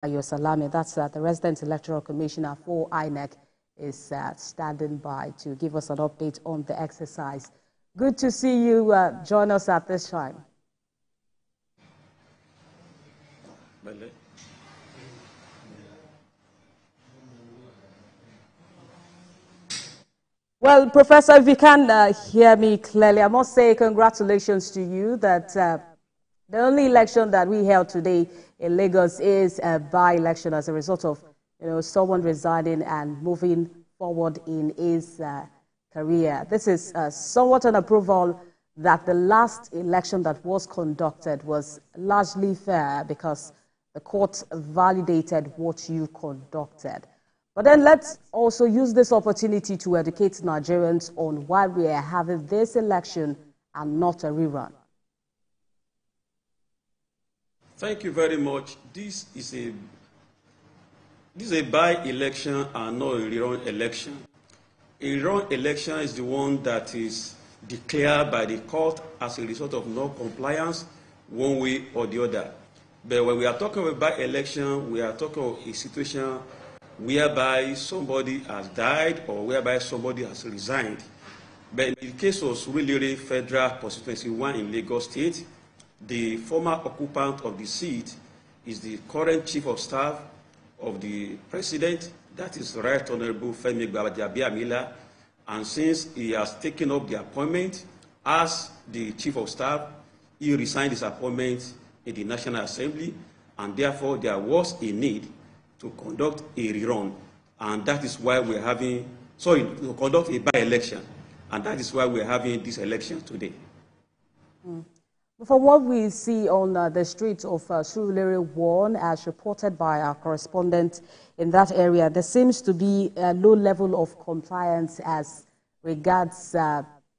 Your Salami, that's the resident electoral commissioner for INEC, is standing by to give us an update on the exercise. Good to see you join us at this time. Well, Professor, if you can hear me clearly, I must say congratulations to you that the only election that we held today in Lagos is a by-election as a result of someone resigning and moving forward in his career. This is somewhat an approval that the last election that was conducted was largely fair because the court validated what you conducted. But then let's also use this opportunity to educate Nigerians on why we are having this election and not a rerun. Thank you very much. This is a by-election and not a rerun election. A rerun election is the one that is declared by the court as a result of non-compliance one way or the other. But when we are talking about by-election, we are talking about a situation whereby somebody has died or whereby somebody has resigned. But in the case of Surulere Federal Constituency 1 in Lagos State, the former occupant of the seat is the current chief of staff of the president, that is Right Honorable Femi Gbajabiamila, and since he has taken up the appointment as the chief of staff, he resigned his appointment in the National Assembly, and therefore there was a need to conduct a rerun, and that is why we're having, to conduct a by-election, and that is why we're having this election today. From what we see on the streets of Surulere 1, as reported by our correspondent in that area, there seems to be a low level of compliance as regards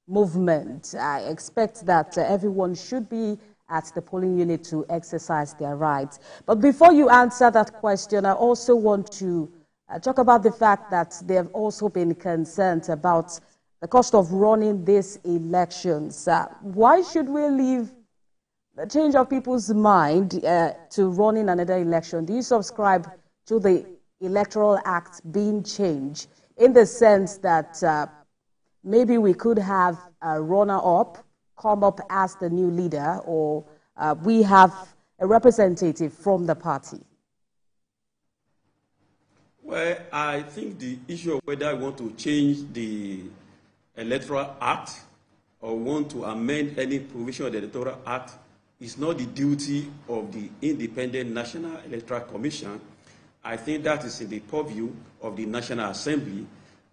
movement. I expect that everyone should be at the polling unit to exercise their rights. But before you answer that question, I also want to talk about the fact that there have also been concerns about the cost of running these elections. Why should we leave the change of people's mind to running another election? Do you subscribe to the Electoral Act being changed in the sense that maybe we could have a runner-up come up as the new leader, or we have a representative from the party? Well, I think the issue of whether I want to change the Electoral Act or want to amend any provision of the Electoral Act is not the duty of the Independent National Electoral Commission. I think that is in the purview of the National Assembly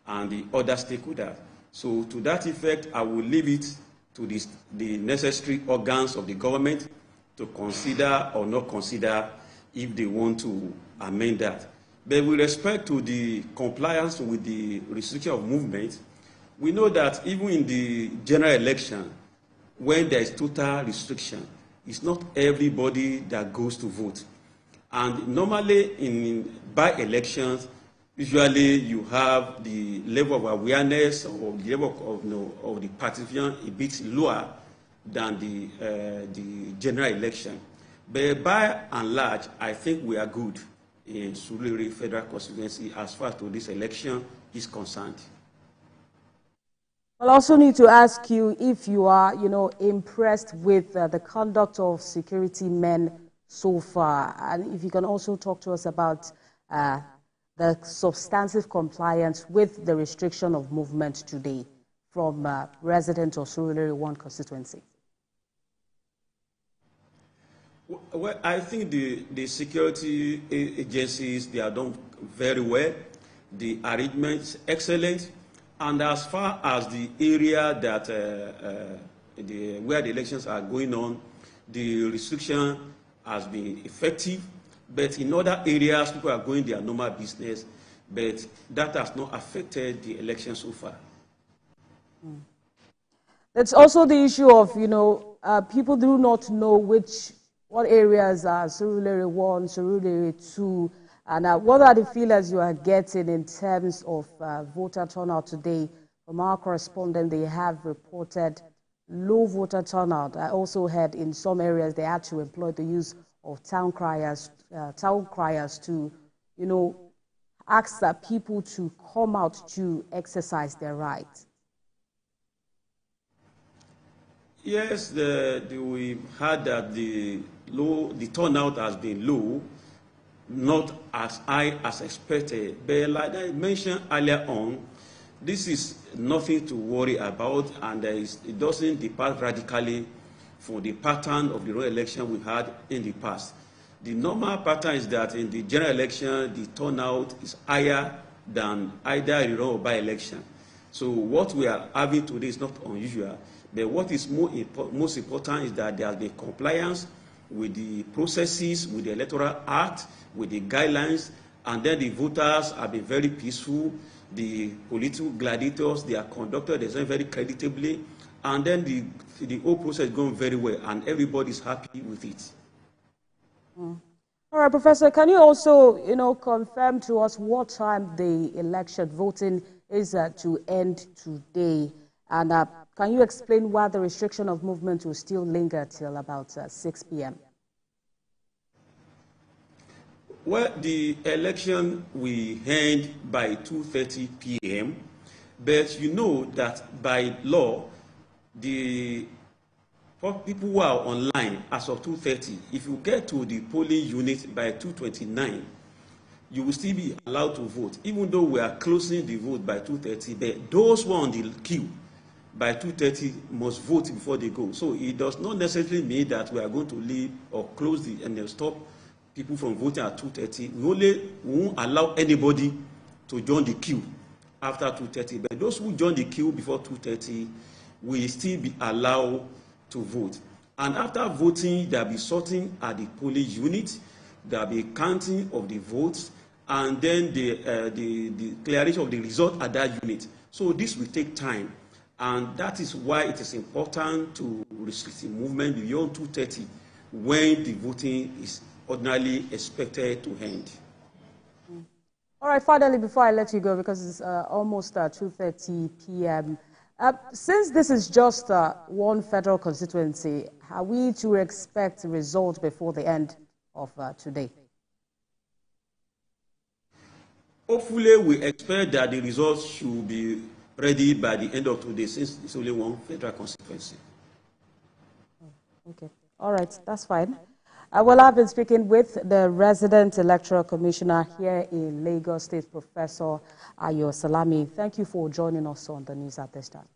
and the other stakeholders. So to that effect, I will leave it to the necessary organs of the government to consider or not consider if they want to amend that. But with respect to the compliance with the restriction of movement, we know that even in the general election, when there is total restriction, it's not everybody that goes to vote. And normally in by-elections, usually you have the level of awareness or the level of the participation a bit lower than the general election. But by and large, I think we are good in Surulere Federal Constituency as far as to this election is concerned. I'll also need to ask you if you are, impressed with the conduct of security men so far, and if you can also talk to us about the substantive compliance with the restriction of movement today from residents of Surulere 1 constituency. Well, I think the security agencies, they are done very well. The arrangement is excellent. And as far as the area that where the elections are going on, the restriction has been effective. But in other areas, people are going their normal business, but that has not affected the election so far. That's also the issue of, people do not know what areas are Surulere 1, Surulere 2, and what are the feelers you are getting in terms of voter turnout today? From our correspondent, they have reported low voter turnout. I also heard in some areas they had to employ the use of town criers to, ask people to come out to exercise their rights? Yes, we heard that the turnout has been low, not as high as expected. But like I mentioned earlier on, this is nothing to worry about, and it doesn't depart radically from the pattern of the royal election we had in the past. The normal pattern is that in the general election, the turnout is higher than either a rerun or by-election. So what we are having today is not unusual. But what is most important is that there has been compliance with the processes, with the Electoral Act, with the guidelines, and then the voters have been very peaceful. The political gladiators, they are conducted very creditably, and then the whole process is going very well, and everybody is happy with it. All right, Professor, can you also, confirm to us what time the election voting is to end today? And can you explain why the restriction of movement will still linger till about 6 p.m.? Well, the election will end by 2:30 p.m., but you know that by law, the people who are online as of 2:30, if you get to the polling unit by 2:29, you will still be allowed to vote, even though we are closing the vote by 2:30. But those who are on the queue by 2:30 must vote before they go. So it does not necessarily mean that we are going to leave or close and stop people from voting at 2:30. We won't allow anybody to join the queue after 2:30. But those who join the queue before 2:30 will still be allowed to vote. And after voting, there will be sorting at the polling unit, there will be counting of the votes, and then the declaration of the result at that unit. So this will take time, and that is why it is important to restrict the movement beyond 2:30 when the voting is ordinarily expected to end. All right, finally, before I let you go, because it's almost 2:30 p.m., since this is just one federal constituency, are we to expect results before the end of today? Hopefully, we expect that the results should be ready by the end of today, since it's only one federal constituency. Okay. All right, that's fine. Well, I've been speaking with the resident Electoral Commissioner here in Lagos State, Professor Salami. Thank you for joining us on the news at this time.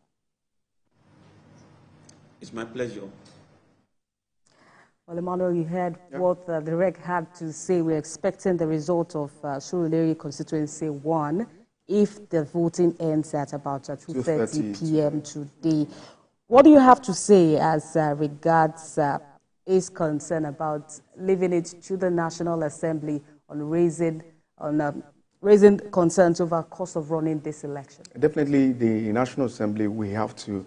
It's my pleasure. Well, Emmanuel, you heard what the REC had to say. We're expecting the result of Surulere Constituency 1 if the voting ends at about 2:30 p.m. today. What do you have to say as regards is concerned about leaving it to the National Assembly on raising concerns over cost of running this election? Definitely, the National Assembly, we have to,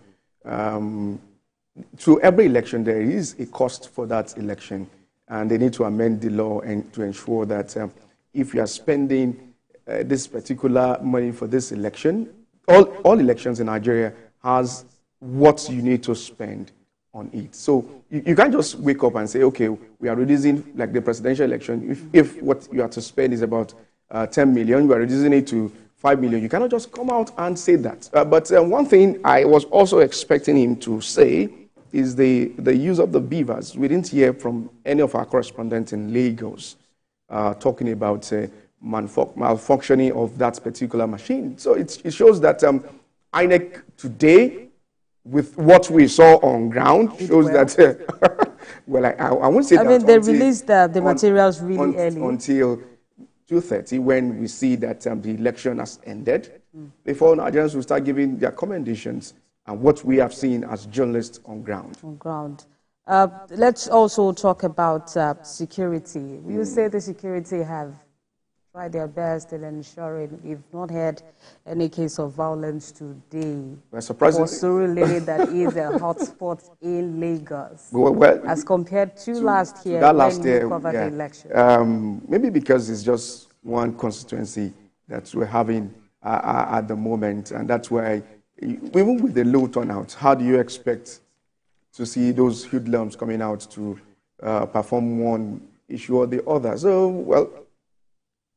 through every election, there is a cost for that election, and they need to amend the law and to ensure that if you are spending this particular money for this election, all elections in Nigeria has what you need to spend on it. So you can't just wake up and say, okay, we are reducing, like the presidential election, if what you have to spend is about 10 million, we are reducing it to 5 million. You cannot just come out and say that. But one thing I was also expecting him to say is the use of the beavers. We didn't hear from any of our correspondents in Lagos talking about malfunctioning of that particular machine. So it shows that INEC today, with what we saw on ground, shows that, well, I won't say that. I mean, they released the materials really early. Until 2:30, when we see that the election has ended, before Nigerians will start giving their commendations and what we have seen as journalists on ground. On ground. Let's also talk about security. Will you say the security have tried their best in ensuring we've not had any case of violence today? Well, surprisingly, for Surulere, that is a hotspot in Lagos, as compared to last year when you covered the election. Maybe because it's just one constituency that we're having at the moment, and that's why, even with the low turnout, how do you expect to see those hoodlums coming out to perform one issue or the other. So, well,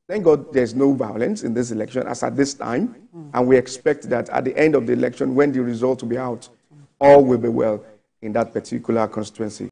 thank God there's no violence in this election as at this time, and we expect that at the end of the election, when the result will be out, all will be well in that particular constituency.